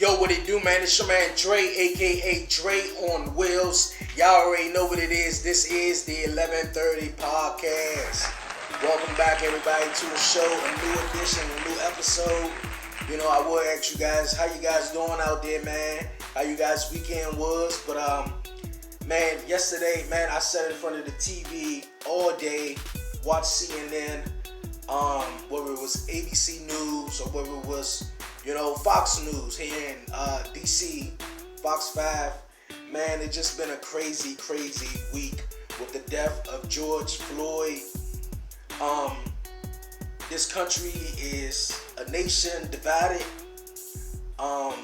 Yo, what it do, man? It's your man Dre, aka Dre on Wheels. Y'all already know what it is. This is the 1130 podcast. Welcome back, everybody, to the show. A new edition, a new episode. You know, I will ask you guys, how you guys doing out there, man? How you guys' weekend was? But man, yesterday, man, I sat in front of the TV all day, watched CNN. Whether it was ABC News or whether it was, you know, Fox News here in DC, Fox 5. Man, it's just been a crazy week with the death of George Floyd. This country is a nation divided, on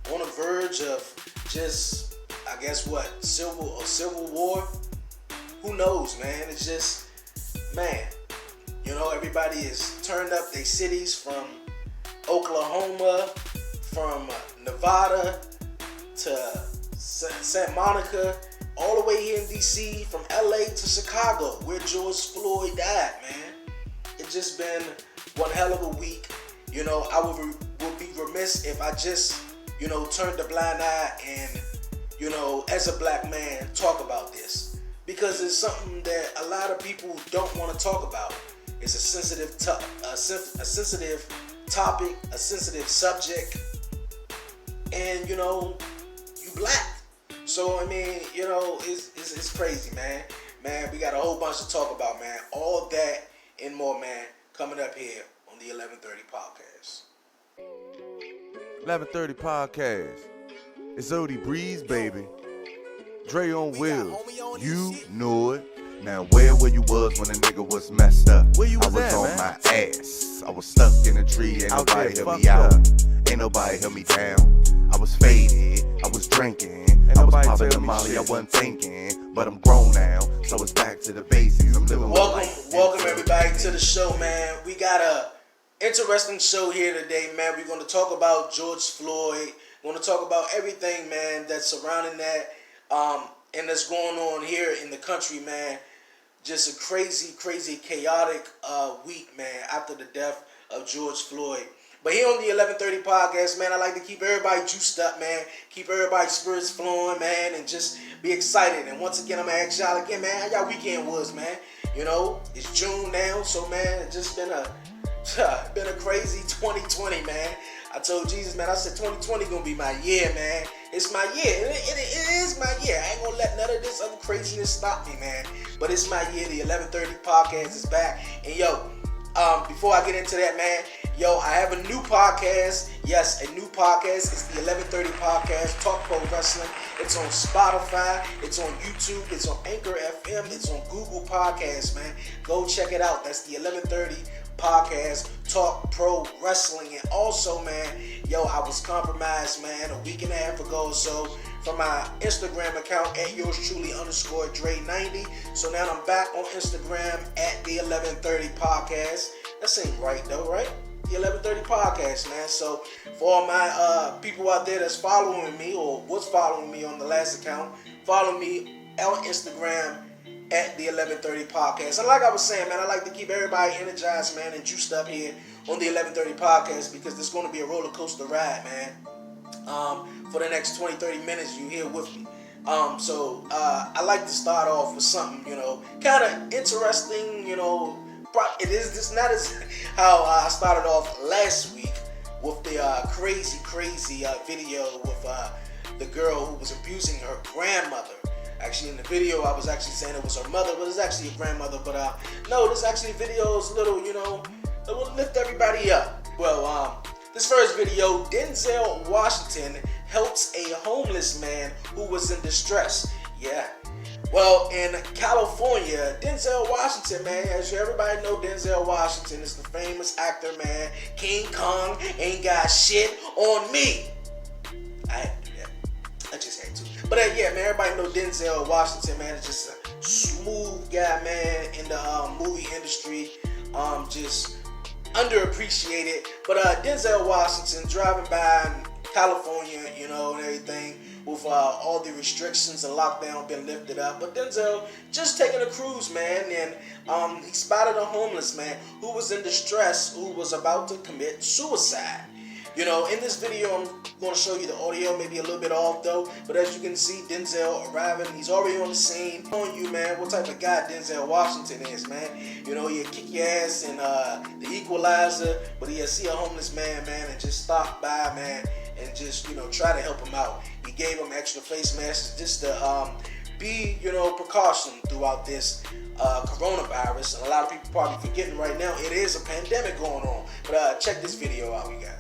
the verge of just, I guess what, civil war. Who knows, man? It's just, man, you know, everybody is turned up their cities from Oklahoma, from Nevada to Santa Monica, all the way here in DC, from LA to Chicago, where George Floyd died, man. It's just been one hell of a week. You know, I would be remiss if I just, you know, turned a blind eye and, you know, as a black man, talk about this. Because it's something that a lot of people don't want to talk about. It's a sensitive topic, a sensitive subject, and, you know, you black. So, I mean, you know, it's crazy, man. Man, we got a whole bunch to talk about, man. All that and more, man, coming up here on the 1130 podcast. 1130 podcast. It's Odie Breeze, baby. Dre on Wheels. You know it. Now, where you was when a nigga was messed up? Where you was I was at, on man? my ass. I was stuck in a tree. Ain't Out nobody there, held me fucked out. up. Ain't nobody held me down. I was faded. I was drinking. I was nobody popping tell the me molly. shit. I wasn't thinking. But I'm grown now. So it's back to the basics. I'm living my life. Welcome everybody to the show, man. We got a interesting show here today, man. We're going to talk about George Floyd. We're going to talk about everything, man, that's surrounding that, and that's going on here in the country, man. Just a crazy, chaotic week, man, after the death of George Floyd. But here on the 1130 podcast, man, I like to keep everybody juiced up, man. Keep everybody's spirits flowing, man, and just be excited. And once again, I'm going to ask y'all again, man, how y'all weekend was, man. You know, it's June now, so, man, it's just been a crazy 2020, man. I told Jesus, man, I said 2020 gonna be my year, man. It's my year. It is my year. I ain't gonna let none of this other craziness stop me, man. But it's my year. The 1130 podcast is back. And yo, before I get into that, man, yo, I have a new podcast. Yes, a new podcast. It's the 1130 podcast, Talk Pro Wrestling. It's on Spotify. It's on YouTube. It's on Anchor FM. It's on Google Podcasts, man. Go check it out. That's the 1130 podcast, Talk Pro Wrestling. And also, man, yo, I was compromised, man, a week and a half ago or so from my Instagram account at yours truly _Dre90. So now I'm back on Instagram at the 1130 podcast. That seems right though, right? The 1130 podcast, man. So for all my people out there that's following me or was following me on the last account, follow me on Instagram at the 1130 podcast. And like I was saying, man, I like to keep everybody energized, man, and juiced up here on the 1130 podcast because it's going to be a roller coaster ride, man. For the next 20-30 minutes you here with me. So I like to start off with something, you know, kind of interesting, you know. It's not as how I started off last week with the crazy video with the girl who was abusing her grandmother. Actually, in the video, I was actually saying it was her mother, but it's actually a grandmother. But no, this actually video is little, you know, it will lift everybody up. Well, this first video, Denzel Washington helps a homeless man who was in distress. Yeah. Well, in California, Denzel Washington, man, as everybody know, Denzel Washington is the famous actor, man. King Kong ain't got shit on me. I had to do that. I just had to. But yeah, man, everybody know Denzel Washington, man, is just a smooth guy, man, in the movie industry. Just underappreciated. But Denzel Washington driving by California, you know, and everything, with all the restrictions and lockdown been lifted up. But Denzel just taking a cruise, man, and he spotted a homeless man who was in distress, who was about to commit suicide. You know, in this video, I'm going to show you the audio, maybe a little bit off though. But as you can see, Denzel arriving, he's already on the scene. Showing you, man, what type of guy Denzel Washington is, man. You know, he'll kick your ass in The Equalizer, but he'll see a homeless man, and just stop by, man, and just, you know, try to help him out. He gave him extra face masks just to be, you know, precaution throughout this coronavirus. And a lot of people probably forgetting right now it is a pandemic going on. But check this video out, you guys.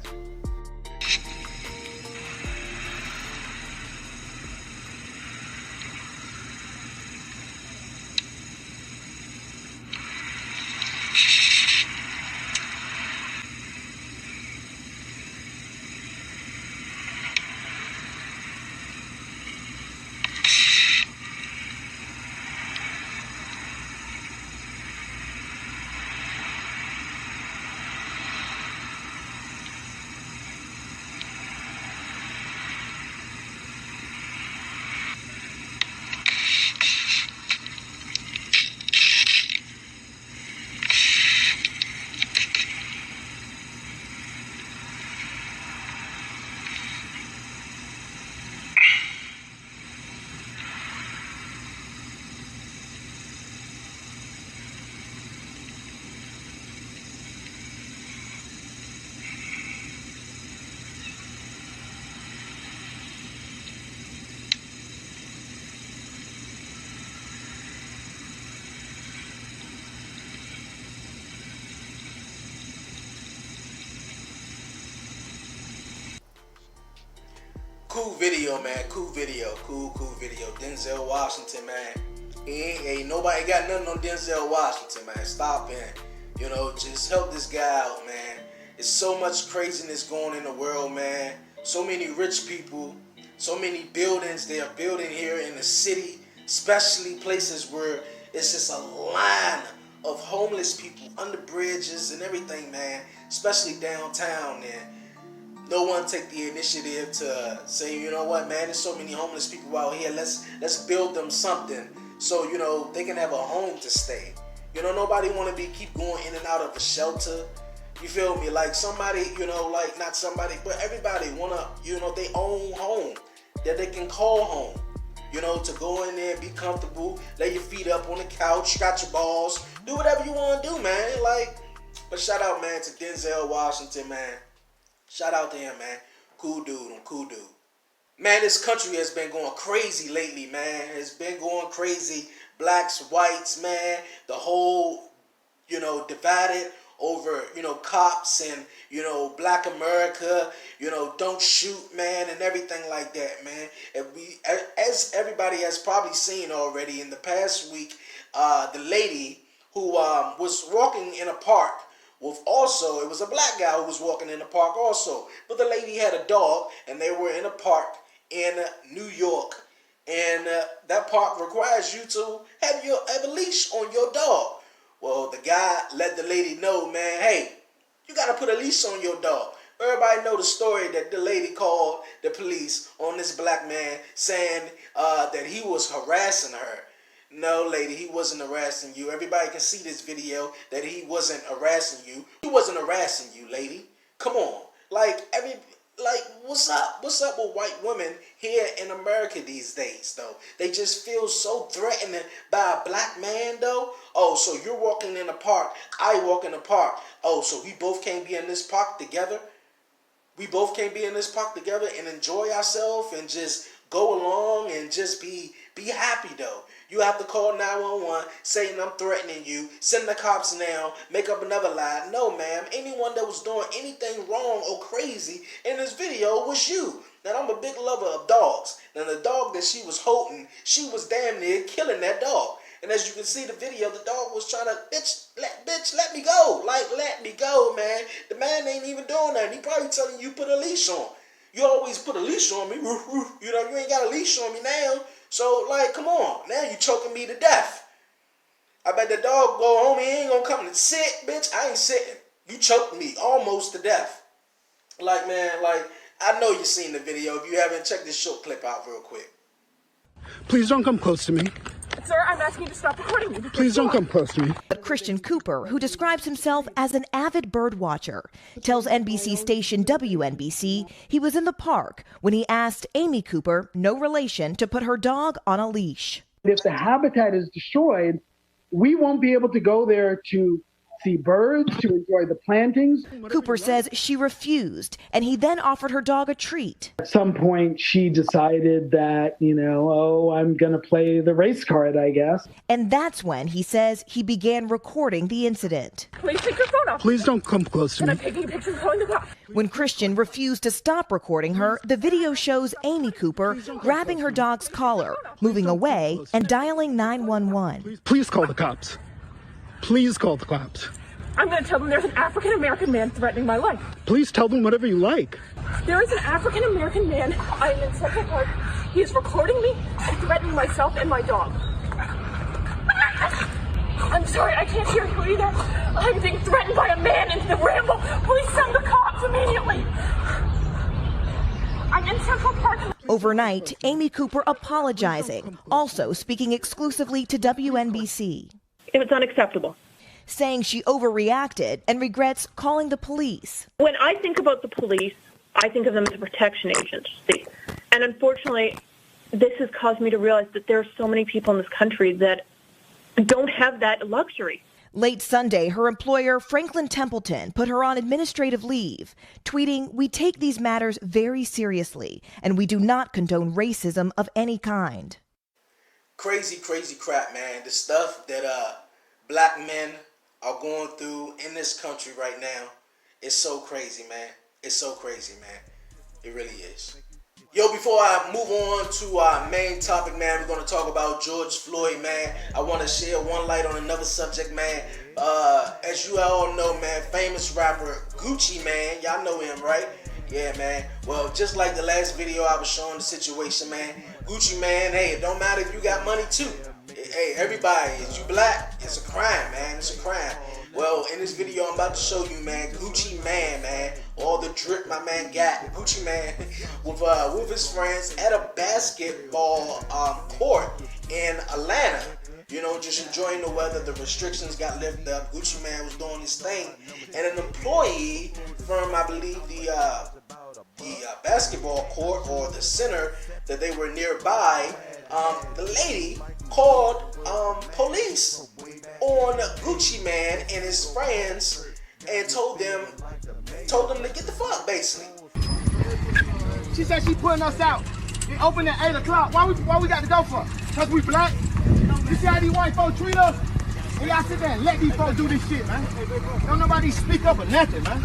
Cool video, man. Cool video. Cool video. Denzel Washington, man. Ain't nobody got nothing on Denzel Washington, man. Stop and, you know, just help this guy out, man. There's so much craziness going in the world, man. So many rich people, so many buildings they are building here in the city, especially places where it's just a line of homeless people under bridges and everything, man. Especially downtown, and no one take the initiative to say, you know what, man, there's so many homeless people out here. Let's build them something so, you know, they can have a home to stay. You know, nobody want to keep going in and out of a shelter. You feel me? Like somebody, you know, like not somebody, but everybody want to, you know, they own home that they can call home. You know, to go in there and be comfortable, lay your feet up on the couch, scratch your balls, do whatever you want to do, man. Like, but shout out, man, to Denzel Washington, man. Shout out to him, man. Cool dude. Man, this country has been going crazy lately, man. It's been going crazy. Blacks, whites, man. The whole, you know, divided over, you know, cops and, you know, black America, you know, don't shoot, man, and everything like that, man. And as everybody has probably seen already in the past week, the lady who was walking in a park with also, it was a black guy who was walking in the park also. But the lady had a dog, and they were in a park in New York. And that park requires you to have a leash on your dog. Well, the guy let the lady know, man, hey, you got to put a leash on your dog. Everybody know the story that the lady called the police on this black man saying that he was harassing her. No, lady, he wasn't harassing you. Everybody can see this video that he wasn't harassing you. He wasn't harassing you, lady. Come on. Like, what's up? What's up with white women here in America these days, though? They just feel so threatened by a black man, though. Oh, so you're walking in the park. I walk in the park. Oh, so we both can't be in this park together? We both can't be in this park together and enjoy ourselves and just go along and just be happy, though. You have to call 911, saying I'm threatening you, send the cops now, make up another lie. No, ma'am. Anyone that was doing anything wrong or crazy in this video was you. Now, I'm a big lover of dogs. Now, the dog that she was holding, she was damn near killing that dog. And as you can see the video, the dog was trying to, bitch, let me go. Like, let me go, man. The man ain't even doing that. He probably telling you put a leash on. You always put a leash on me. You know, you ain't got a leash on me now. So, like, come on. Now you choking me to death. I bet the dog go home. He ain't gonna come and sit, bitch. I ain't sitting. You choked me almost to death. Like, man, like, I know you've seen the video. If you haven't, check this short clip out real quick. Please don't come close to me. Sir, I'm asking you to stop recording me. Please don't come close to me. But Christian Cooper, who describes himself as an avid bird watcher, tells NBC station WNBC he was in the park when he asked Amy Cooper, no relation, to put her dog on a leash. If the habitat is destroyed, we won't be able to go there to see birds, to enjoy the plantings. Cooper says she refused, and he then offered her dog a treat. At some point, she decided that, I'm going to play the race card, I guess. And that's when, he says, he began recording the incident. Please take your phone off. Please don't come close to And me. I'm taking pictures calling the cops. When Christian refused to stop recording her, the video shows Amy Cooper grabbing her dog's collar, moving away, and dialing 911. Please call the cops. Please call the cops. I'm going to tell them there's an African-American man threatening my life. Please tell them whatever you like. There is an African-American man. I am in Central Park. He is recording me and threatening myself and my dog. I'm sorry, I can't hear you either. I'm being threatened by a man in the ramble. Please send the cops immediately. I'm in Central Park. Overnight, Amy Cooper apologizing, also speaking exclusively to WNBC. It was unacceptable. Saying she overreacted and regrets calling the police. When I think about the police, I think of them as a protection agency. And unfortunately, this has caused me to realize that there are so many people in this country that don't have that luxury. Late Sunday, her employer, Franklin Templeton, put her on administrative leave, tweeting, "We take these matters very seriously, and we do not condone racism of any kind." Crazy crap, man. The stuff that black men are going through in this country right now is so crazy, man. It's so crazy, man. It really is. Yo, before I move on to our main topic, man, we're going to talk about George Floyd, man. I want to share one light on another subject, man. As you all know, man, famous rapper Gucci, man. Y'all know him, right? Yeah, man. Well, just like the last video I was showing the situation, man. Gucci, man, hey, it don't matter if you got money, too. Hey, everybody, is you black? It's a crime, man. It's a crime. Well, in this video I'm about to show you, man, Gucci man, all the drip my man got. Gucci man with his friends at a basketball court in Atlanta. You know, just enjoying the weather. The restrictions got lifted up. Gucci man was doing his thing, and an employee from, I believe, the basketball court or the center that they were nearby, the lady called police on Gucci man and his friends and told them to get the fuck, basically. She said she putting us out. It opened at 8 o'clock. Why we got to go for? Because we black? You see how these white folks treat us? And y'all sit there and let these folks do this shit, man. Don't nobody speak up or nothing, man.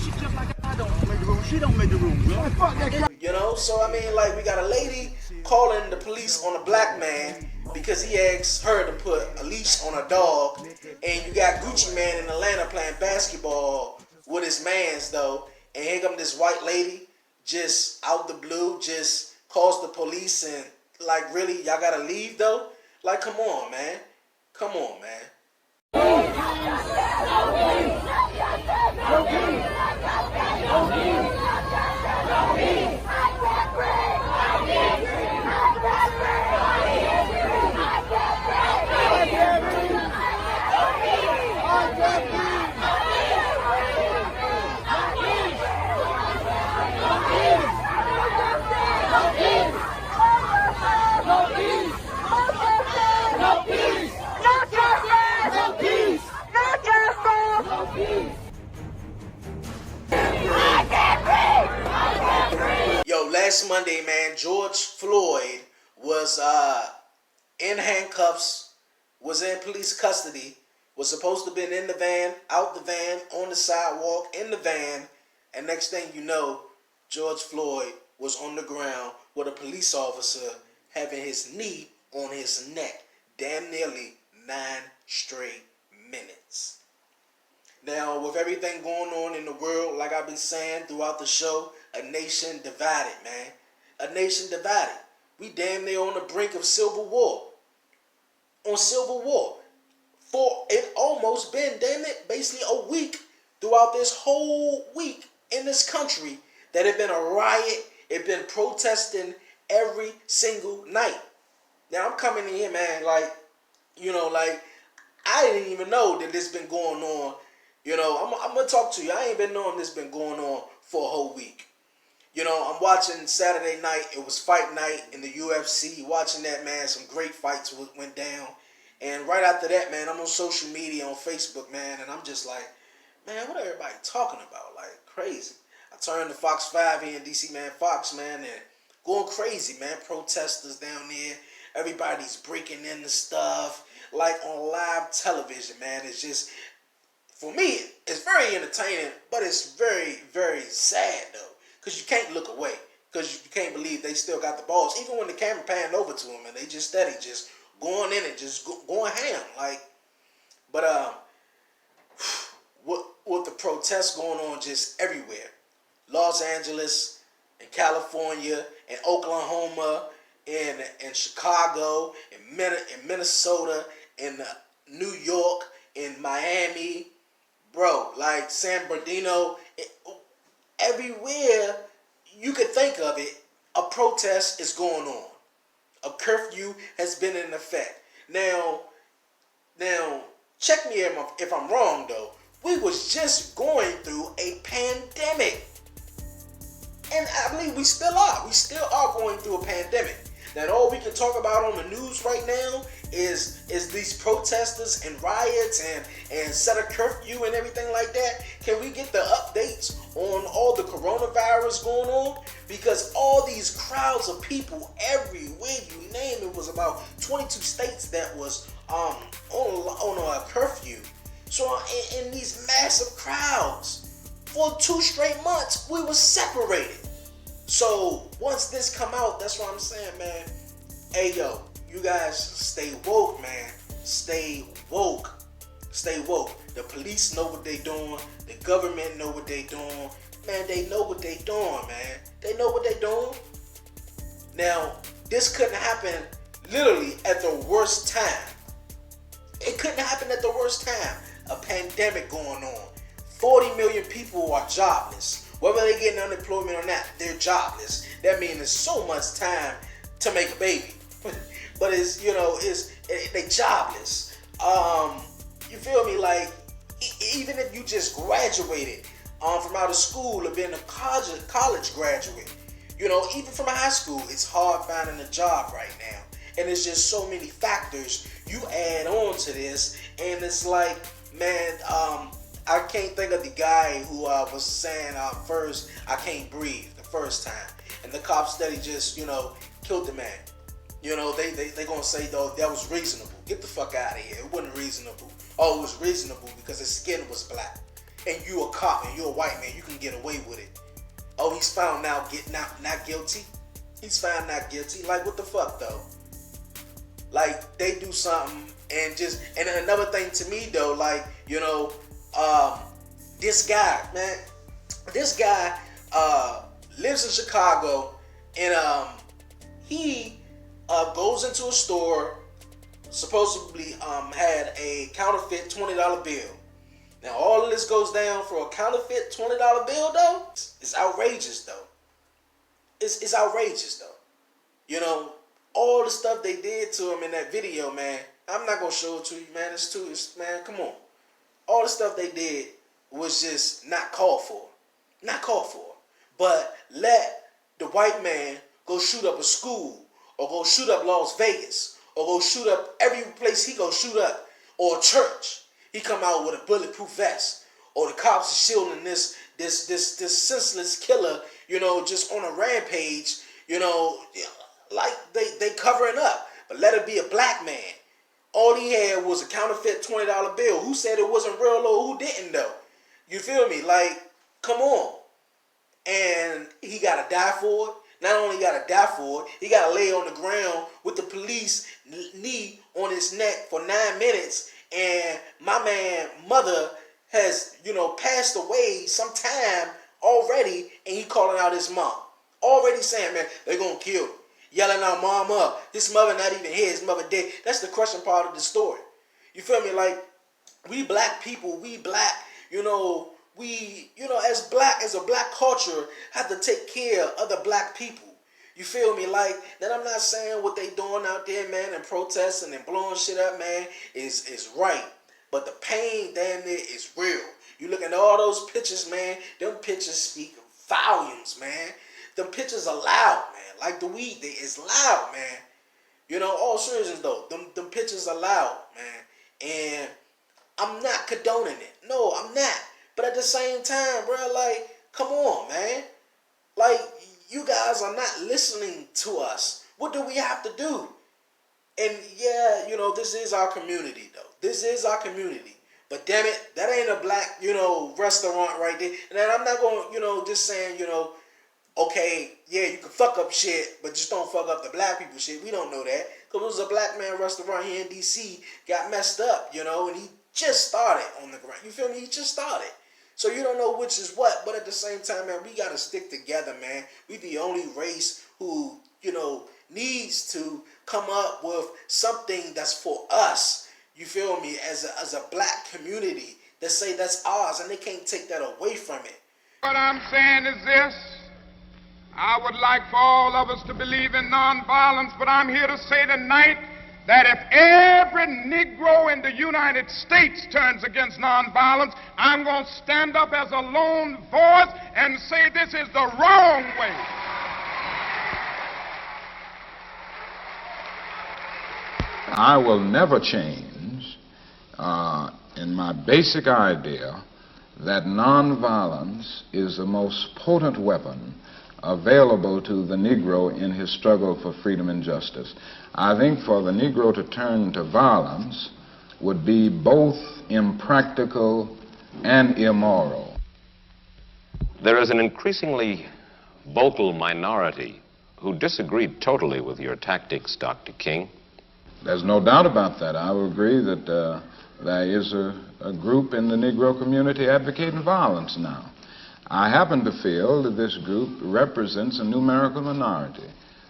She just like I don't make the rules. She don't make the rules, man. Fuck that crap. You know, so I mean, like, we got a lady calling the police on a black man because he asked her to put a leash on a dog, and you got Gucci man in Atlanta playing basketball with his mans, though, and here come this white lady just out the blue, just calls the police, and like, really, y'all gotta leave, though? Like, come on, man. Come on, man. Yo, last Monday, man, George Floyd was in handcuffs, was in police custody, was supposed to have been in the van, out the van, on the sidewalk, in the van, and next thing you know, George Floyd was on the ground with a police officer having his knee on his neck, damn nearly 9 straight minutes. Now, with everything going on in the world, like I've been saying throughout the show, a nation divided, man. A nation divided. We damn near on the brink of civil war. On civil war. For it almost been, damn it, basically a week throughout this whole week in this country that it been a riot. It been protesting every single night. Now I'm coming in here, man, like, like, I didn't even know that this been going on. I'm going to talk to you. I ain't been knowing this been going on for a whole week. I'm watching Saturday night. It was fight night in the UFC. Watching that, man, some great fights went down. And right after that, man, I'm on social media, on Facebook, man, and I'm just like, man, what are everybody talking about? Like, crazy. I turned to Fox 5 here in DC, man, Fox, man, and going crazy, man. Protesters down there. Everybody's breaking into stuff, like on live television, man. It's just, for me, it's very entertaining, but it's very, very sad, though, because you can't look away, because you can't believe they still got the balls, even when the camera panned over to them, and they just steady, just going in and just going ham, like, but, with the protests going on just everywhere, Los Angeles, in California, in Oklahoma, in Chicago, in Minnesota, in New York, in Miami, bro, like San Bernardino, everywhere you could think of it, a protest is going on. A curfew has been in effect. Now, check me if I'm wrong, though. We was just going through a pandemic. And I believe we still are. We still are going through a pandemic. Now, all we can talk about on the news right now is these protesters and riots and set a curfew and everything like that. Can we get the updates on all the coronavirus going on? Because all these crowds of people everywhere you name it, was about 22 states that was on a curfew. So in these massive crowds, for 2 straight months, we were separated. So once this come out, that's what I'm saying, man. Hey, yo, you guys stay woke, man. Stay woke. Stay woke. The police know what they doing. The government know what they doing. Man, they know what they doing, man. They know what they doing. Now, this couldn't happen literally at the worst time. It couldn't happen at the worst time. A pandemic going on. 40 million people are jobless. Whether they getting unemployment or not, they're jobless. That means there's so much time to make a baby. But they jobless. You feel me? Like, even if you just graduated from out of school or been a college graduate, even from high school, it's hard finding a job right now. And it's just so many factors you add on to this, and it's like, man, I can't think of the guy who was saying first, I can't breathe the first time. And the cops steady just, killed the man. They gonna say, though, that was reasonable. Get the fuck out of here. It wasn't reasonable. Oh, it was reasonable because his skin was black. And you a cop and you're a white man, you can get away with it. Oh, he's found now not guilty? He's found not guilty? Like, what the fuck, though? Like, they do something and another thing to me, though, like, this guy lives in Chicago, and he goes into a store, supposedly had a counterfeit $20 bill. Now, all of this goes down for a counterfeit $20 bill, though. It's outrageous, though. It's outrageous, though. All the stuff they did to him in that video, man. I'm not gonna show it to you, man. Man, come on. All the stuff they did was just not called for. Not called for. But let the white man go shoot up a school, or go shoot up Las Vegas, or go shoot up every place he go shoot up, or a church. He come out with a bulletproof vest, or the cops are shielding this senseless killer, just on a rampage, like they covering up. But let it be a black man. All he had was a counterfeit $20 bill. Who said it wasn't real, or who didn't, though? You feel me? Like, come on. And he got to die for it. Not only got to die for it, he got to lay on the ground with the police knee on his neck for 9 minutes. And my man, mother, has, passed away sometime already, and he calling out his mom. Already saying, man, they're going to kill him. Yelling out mom up. His mother not even here. His mother dead. That's the crushing part of the story. You feel me? Like, we black people, we black, as a black culture, have to take care of other black people. You feel me? Like, that I'm not saying what they doing out there, man, and protesting and blowing shit up, man, is right. But the pain damn near is real. You look at all those pictures, man, them pictures speak volumes, man. Them pictures are loud, man. Like the weed, it's loud, man. You know, all seriousness though, them pictures are loud, man. And I'm not condoning it. No, I'm not. But at the same time, bro, like, come on, man. Like, you guys are not listening to us. What do we have to do? And yeah, you know, this is our community, though. This is our community. But damn it, that ain't a black, you know, restaurant right there. And then I'm not going to, you know, just saying, you know, okay, yeah, you can fuck up shit, but just don't fuck up the black people shit. We don't know that. Because it was a black man restaurant here in D.C. got messed up, you know, and he just started on the ground. You feel me? He just started. So you don't know which is what, but at the same time, man, we got to stick together, man. We the only race who, you know, needs to come up with something that's for us. You feel me? As a black community that say that's ours, and they can't take that away from it. What I'm saying is this. I would like for all of us to believe in nonviolence, but I'm here to say tonight that if every Negro in the United States turns against nonviolence, I'm going to stand up as a lone voice and say this is the wrong way. I will never change in my basic idea that nonviolence is the most potent weapon available to the Negro in his struggle for freedom and justice. I think for the Negro to turn to violence would be both impractical and immoral. There is an increasingly vocal minority who disagreed totally with your tactics, Dr. King. There's no doubt about that. I will agree that there is a group in the Negro community advocating violence now. I happen to feel that this group represents a numerical minority.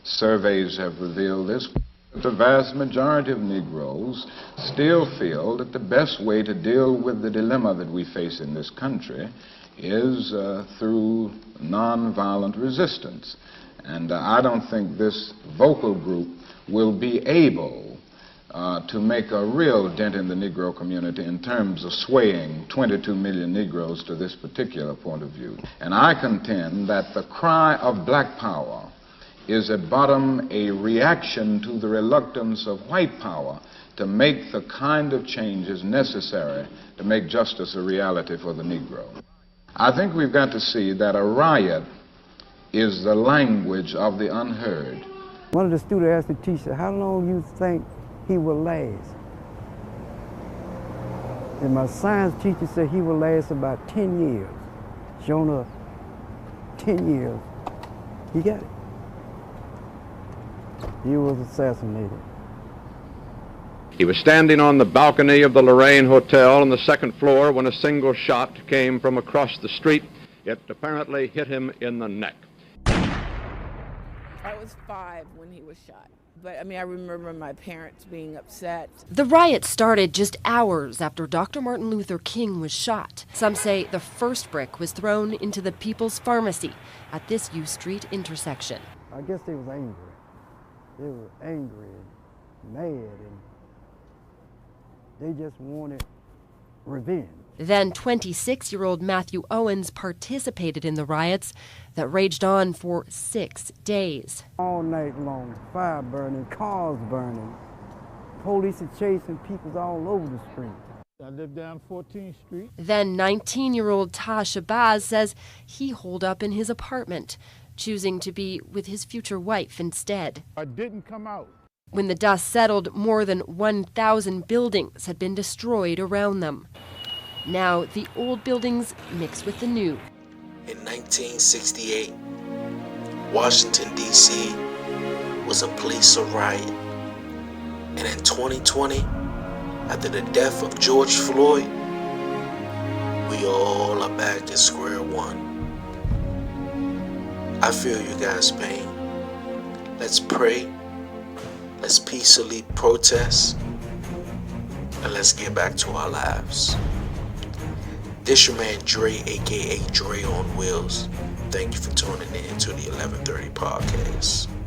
Surveys have revealed this. The vast majority of Negroes still feel that the best way to deal with the dilemma that we face in this country is through nonviolent resistance. And I don't think this vocal group will be able to make a real dent in the Negro community in terms of swaying 22 million Negroes to this particular point of view. And I contend that the cry of black power is at bottom a reaction to the reluctance of white power to make the kind of changes necessary to make justice a reality for the Negro. I think we've got to see that a riot is the language of the unheard. One of the students asked the teacher, how long you think he will last? And my science teacher said he will last about 10 years. Sure enough, 10 years, he got it. He was assassinated. He was standing on the balcony of the Lorraine Hotel on the second floor when a single shot came from across the street. It apparently hit him in the neck. I was 5 when he was shot. But, I mean, I remember my parents being upset. The riot started just hours after Dr. Martin Luther King was shot. Some say the first brick was thrown into the People's Pharmacy at this U Street intersection. I guess they was angry. They were angry and mad, and they just wanted revenge. Then 26-year-old Matthew Owens participated in the riots that raged on for 6 days. All night long, fire burning, cars burning, police are chasing people all over the street. I live down 14th Street. Then 19-year-old Tasha Baz says he holed up in his apartment, choosing to be with his future wife instead. I didn't come out. When the dust settled, more than 1,000 buildings had been destroyed around them. Now the old buildings mix with the new. In 1968, Washington, D.C. was a police riot. And in 2020, after the death of George Floyd, we all are back at square one. I feel you guys' pain. Let's pray. Let's peacefully protest. And let's get back to our lives. This your man Dre, aka Dre on Wheels. thank you for tuning in to the 1130 podcast.